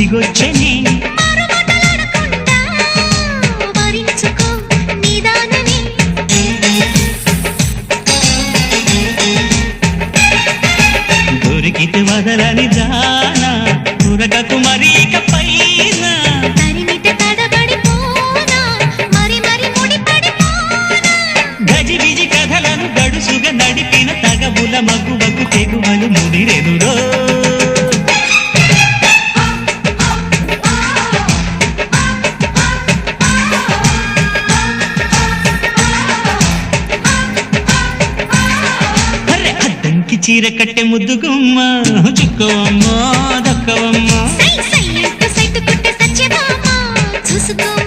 దిగొచ్చని దొరికితే వదలని జానా ఉరకకు మరి ఇక పైన గజిబిజి కథలను గడుసుగా నడిపిన తగబుల మగువకు తెగువలు ముడిరెనురో చీర కట్టె ముద్దుగుమ్మ చుక్కవమ్మ దక్కవమ్మ చూసుకో